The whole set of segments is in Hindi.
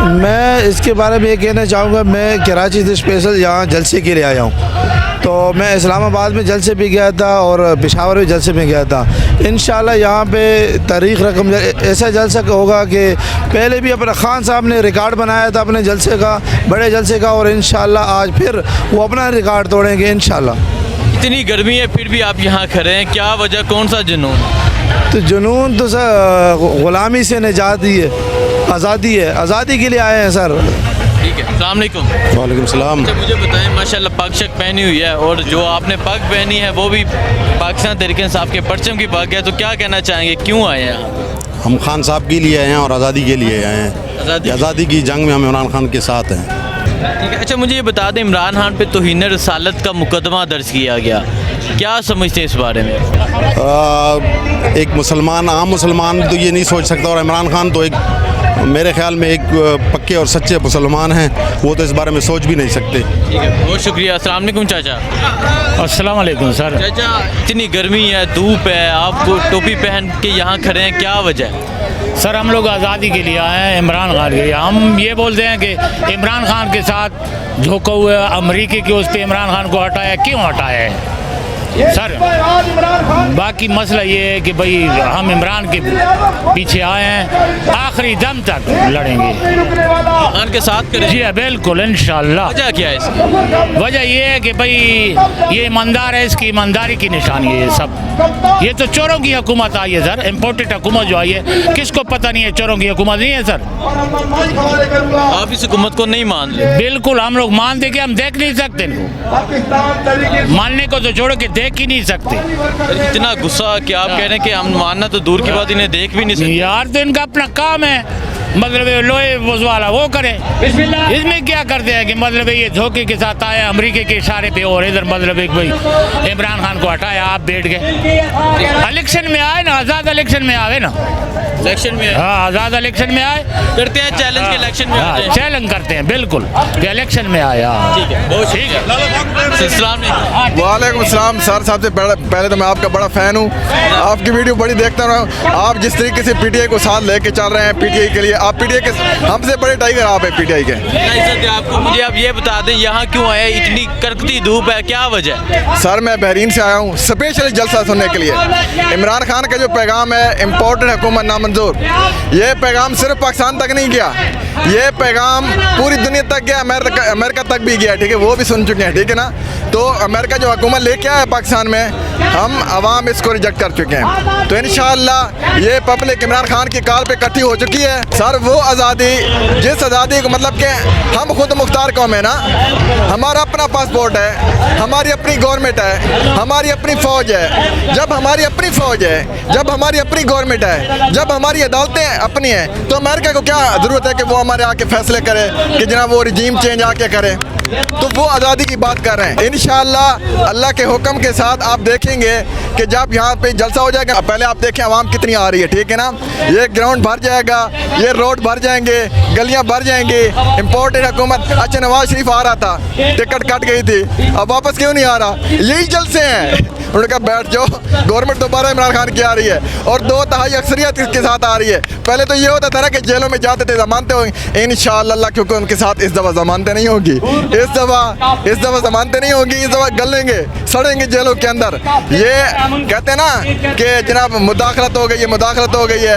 मैं इसके बारे में ये कहना चाहूँगा, मैं कराची से स्पेशल यहाँ जलसे के लिए आया हूँ। तो मैं इस्लामाबाद में जलसे भी गया था और पेशावर में जलसे में गया था। इंशाल्लाह यहाँ पे तारीख़ रकम ऐसा जलसा होगा कि पहले भी अपना खान साहब ने रिकॉर्ड बनाया था अपने जलसे का, बड़े जलसे का, और इंशाल्लाह आज फिर वो अपना रिकॉर्ड तोड़ेंगे इंशाल्लाह। इतनी गर्मी है फिर भी आप यहाँ खड़े हैं, क्या वजह, कौन सा जुनून? तो जुनून तो सर ग़ुलामी से निजात ही है, आज़ादी है, आज़ादी के लिए आए हैं सर। ठीक है, अस्सलाम वालेकुम। वालेकुम सलाम। अच्छा मुझे बताएं, माशाल्लाह पग शक पहनी हुई है और जो आपने पग पहनी है वो भी पाकिस्तान तहरीक इंसाफ के परचम की पग है, तो क्या कहना चाहेंगे, क्यों आए हैं यहाँ? हम खान साहब के लिए आए हैं और आज़ादी के लिए आए हैं। आज़ादी की जंग में हम इमरान खान के साथ हैं। ठीक है। अच्छा मुझे ये बता दें, इमरान खान पे तौहीन रसालत का मुकदमा दर्ज किया गया, क्या समझते हैं इस बारे में? एक मुसलमान, आम मुसलमान तो ये नहीं सोच सकता, और इमरान खान तो एक मेरे ख्याल में एक पक्के और सच्चे मुसलमान हैं, वो तो इस बारे में सोच भी नहीं सकते। ठीक है, बहुत शुक्रिया। अस्सलाम वालेकुम चाचा। अस्सलाम वालेकुम सर। चाचा इतनी गर्मी है, धूप है, आपको टोपी पहन के यहाँ खड़े हैं, क्या वजह है? सर हम लोग आज़ादी के लिए आए हैं, इमरान खान के लिए। हम ये बोलते हैं कि इमरान खान के साथ झोंका हुआ अमरीकी के उस पर इमरान खान को हटाया, क्यों हटाया है सर? बाकी मसला ये है कि भाई हम इमरान के पीछे आए हैं, आखिरी दम तक लड़ेंगे खान के साथ करें। जी हाँ बिल्कुल इंशाल्लाह। वजह क्या है इसकी? वजह ये है कि भाई ये ईमानदार है, इसकी ईमानदारी की निशानी है ये सब। ये तो चोरों की हुकूमत आई है सर, इम्पोर्टेड हुकूमत जो आई है, किसको पता नहीं है चोरों की हुकूमत नहीं है सर? आप इस हुकूमत को नहीं मान रहे? बिल्कुल हम लोग मान देंगे, हम देख नहीं सकते इनको, मानने को तो छोड़ो कि देख ही नहीं सकते। इतना गुस्सा कि आप कह रहे हैं कि हम मानना तो दूर की बात, इन्हें देख भी नहीं सकते। यार तो इनका अपना काम है, मतलब लोहे वाला वो करे, इसमें क्या करते हैं कि मतलब ये धोखे के साथ आए अमेरिका के इशारे पे, और इधर मतलब एक भाई इमरान खान को हटाया, आप बैठ गए। इलेक्शन में आए ना, आज़ाद इलेक्शन में आए ना, इलेक्शन में हाँ आज़ाद इलेक्शन में आए करते हैं चैलेंज के इलेक्शन में आते हैं। चैलेंज करते हैं बिल्कुल कि इलेक्शन में आया। ठीक है, बहुत ठीक है। वालेकुम सलाम सर। सबसे पहले तो मैं आपका बड़ा फ़ैन हूँ, आपकी वीडियो बड़ी देखता हूँ। आप जिस तरीके से पीटीआई को साथ लेके चल रहे हैं, पीटीआई के लिए, आप पीटीआई के हमसे बड़े टाइगर आप हैं पीटीआई के। आपको मुझे आप ये बता दें, यहाँ क्यों आए, इतनी कड़कती धूप है, क्या वजह है? सर मैं बहरीन से आया हूँ स्पेशली जलसा सुनने के लिए। इमरान खान का जो पैगाम है, इम्पोर्टेड हुकूमत नामंजूर, ये पैगाम सिर्फ पाकिस्तान तक नहीं गया, ये पैगाम पूरी दुनिया तक गया, अमेरिका तक भी गया। ठीक है, वो भी सुन चुके हैं। ठीक है ना, तो अमेरिका जो हुकूमत लेके आया पाकिस्तान में, हम आवाम इसको रिजेक्ट कर चुके हैं। तो इंशाअल्लाह ये पब्लिक इमरान खान की कॉल पे इकट्ठी हो चुकी है। सर वो आज़ादी, जिस आज़ादी को मतलब कि हम खुद मुख्तार कौम है ना, हमारा अपना पासपोर्ट है, हमारी अपनी गवर्नमेंट है, हमारी अपनी फ़ौज है। जब हमारी अपनी फ़ौज है, जब हमारी अपनी गवर्नमेंट है, जब हमारी अदालतें अपनी हैं, तो अमेरिका को क्या ज़रूरत है कि वो हमारे आके फैसले करे कि जनाब वो रिजीम चेंज आके करे? तो वो आज़ादी की बात कर रहे हैं। इंशाअल्लाह अल्लाह के हुक्म के साथ आप देखेंगे कि जब यहाँ पे जलसा हो जाएगा, पहले आप देखें आवाम कितनी आ रही है। ठीक है ना, ये ग्राउंड भर जाएगा, ये रोड भर जाएंगे, गलियाँ भर जाएंगी। इम्पोर्टेड हुकूमत, अच्छा नवाज शरीफ आ रहा था, टिकट कट गई थी, अब वापस क्यों नहीं आ रहा? यही जलसे हैं। उन्होंने कहा बैठ जाओ, गवर्नमेंट दोबारा इमरान खान की आ रही है और 2/3 अक्सरियत के साथ आ रही है। पहले तो ये होता था ना कि जेलों में जाते थे, जमानतें होंगी। इंशाअल्लाह क्योंकि उनके साथ इस दफ़ा जमानतें नहीं होगी, इस दफ़ा जमानतें नहीं होगी, इस दफ़ा गलेंगे, सड़ेंगे जेलों के अंदर। ये कहते हैं ना कि जनाब मुदाखलत हो गई है, मुदाखलत हो गई है।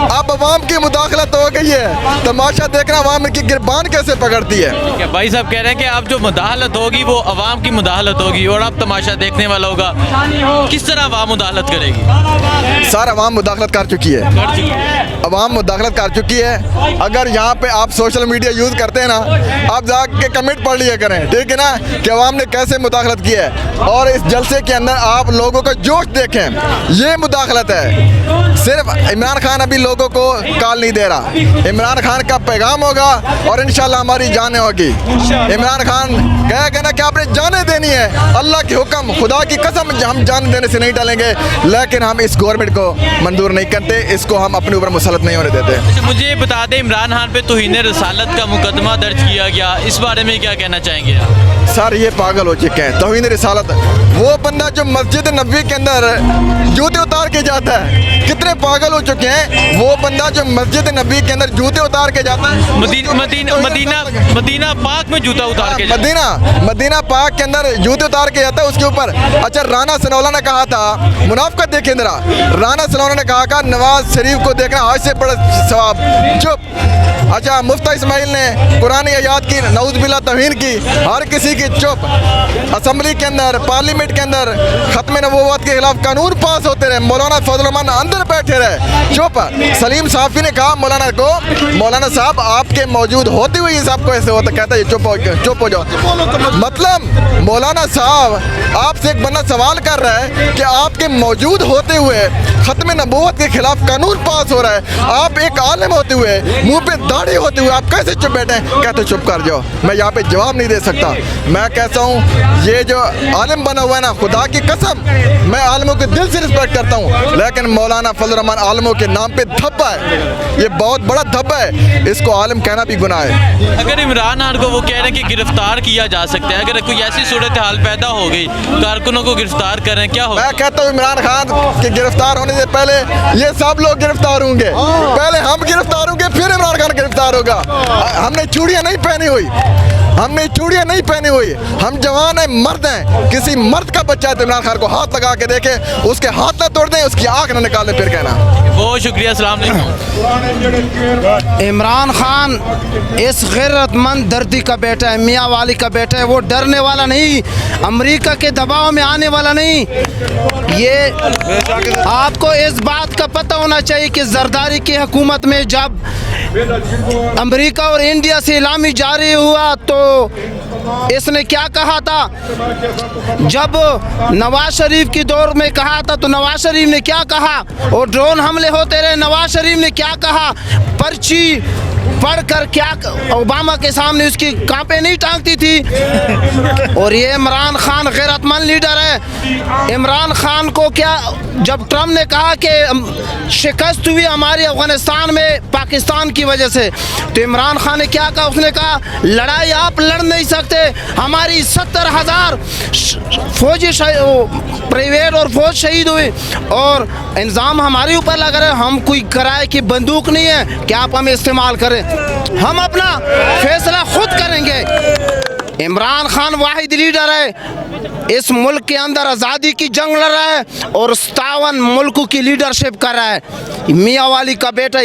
अब अवाम की मुदाखलत हो गई है, तमाशा देखना अवाम की गिरबान कैसे पकड़ती है। क्या भाई साहब कह रहे हैं कि अब जो मुदाखलत होगी वो अवाम की मुदाखलत होगी और अब तमाशा देखने वाला होगा। किस तरह अवाम मुदाखलत करेगी? सर अवाम मुदाखलत कर चुकी है, अवाम मुदाखलत कर चुकी है। अगर यहाँ पे आप सोशल मीडिया यूज़ करते हैं ना, आप जाके कमेंट पढ़ लिया करें। ठीक है ना, कि अवाम ने कैसे मुदाखलत की है। और इस जलसे के अंदर आप लोगों का जोश देखें, ये मुदाखलत है। सिर्फ इमरान खान अभी लोगों को कॉल नहीं दे रहा, इमरान खान का पैगाम होगा और इंशाल्लाह हमारी जानें होगी। इमरान खान कहेगा ना कि आपने जानें देनी है, अल्लाह के हुक्म, खुदा की कसम हम जान देने से नहीं डालेंगे, लेकिन हम इस गवर्नमेंट को मंजूर नहीं करते, इसको हम अपने ऊपर मुसलत नहीं होने देते। अच्छा, मुझे ये बता दें, इमरान खान पे तौहीन रसालत का मुकदमा दर्ज किया गया, इस बारे में क्या कहना चाहेंगे आप? सर ये पागल हो चुके हैं। तौहीन रिसालत, वो बंदा जो मस्जिद नबी के अंदर जूते उतार के जाता है, कितने पागल हो चुके हैं। वो बंदा जो मस्जिद नबी के अंदर जूते उतार के जाता है, मदीना पाक में जूता उतार के मदीना पाक के अंदर जूते उतार के जाता है उसके ऊपर। अच्छा, राना सनौला ने कहा था, मुनाफिकत देखिए जरा, राना सनौला ने कहा था नवाज शरीफ को देखना आज से बड़ा सवाब। चुप। अच्छा, मुफ्ती इस्माइल ने कुरान आयात की नऊज़ बिल्लाह तौहीन की, हर किसी की चुप। असम्बली के अंदर, पार्लियामेंट के अंदर खत्म नबूवत के खिलाफ कानून पास होते रहे, मौलाना फजल रहमान अंदर बैठे रहे, चुप। सलीम साफ़ी ने कहा मौलाना को, मौलाना साहब आपके मौजूद होते हुए ये सब को ऐसे होता, कहता है चुप हो जाओ। मतलब मौलाना साहब आपसे एक बंदा सवाल कर रहा है कि आपके मौजूद होते हुए खत्म नबूवत के खिलाफ कानून पास हो रहा है, आप एक आलिम होते हुए, मुंह पे दाढ़ी होते हुए आप कैसे चुप बैठे हैं? कहते चुप कर जाओ। मैं यहाँ पे जवाब नहीं दे सकता। मैं कहता हूँ ये जो आलिम बना हुआ है ना, खुदा की कसम मैं आलिमों के दिल से रिस्पेक्ट करता हूँ, लेकिन मौलाना फजल रहमान आलिमों के नाम पे धब्बा है, ये बहुत बड़ा धब्बा है, इसको आलिम कहना भी गुनाह है। अगर इमरान खान को वो कह रहे हैं कि गिरफ्तार किया जा सकता है, अगर कोई ऐसी सूरत हाल पैदा हो गई, कारकुनों को गिरफ्तार करें, क्या होगा? मैं कहता हूँ इमरान खान के गिरफ्तार होने से पहले ये सब लोग गिरफ्तार होंगे, पहले हम गिरफ्तार होंगे फिर इमरान खान गिरफ्तार होगा। हमने चूड़ियाँ नहीं पहनी हुई, हमने चूड़ियाँ नहीं पहनी हुई, हम जवान हैं, मर्द हैं। किसी मर्द का बच्चा है तो इमरान खान को हाथ लगा के देखे, उसके हाथ ना तोड़ दें, उसकी आँख ना निकाल दें, फिर कहना। बहुत शुक्रिया। अस्सलाम वालेकुम। इमरान खान इस गैरतमंद धरती का बेटा है, मियाँ वाली का बेटा है, वो डरने वाला नहीं, अमेरिका के दबाव में आने वाला नहीं। ये आपको इस बात का पता होना चाहिए कि जरदारी की हुकूमत में जब अमेरिका और इंडिया से इलामी जारी हुआ तो इसने क्या कहा था? जब नवाज शरीफ की दौर में कहा था तो नवाज शरीफ ने क्या कहा? और ड्रोन हमले होते रहे, नवाज शरीफ ने क्या कहा? पर्ची पढ़कर क्या ओबामा के सामने उसकी कांपे नहीं टांगती थी। और ये इमरान खान गैरतमंद लीडर है। इमरान खान को क्या, जब ट्रम्प ने कहा कि शिकस्त हुई हमारी अफगानिस्तान में पाकिस्तान की वजह से, तो इमरान खान ने क्या कहा? उसने कहा लड़ाई आप लड़ नहीं सकते, हमारी 70,000 फौजी प्राइवेट और फौज शहीद हुए और इंजाम हमारे ऊपर लग रहे, हम कोई किराए की बंदूक नहीं है कि आप हमें इस्तेमाल करें, हम अपना फैसला खुद करेंगे। इमरान खान वाहिद लीडर है इस मुल्क के अंदर, आज़ादी की जंग लड़ रहा है और 57 मुल्कों की लीडरशिप कर रहा है। मियाँ वाली का बेटा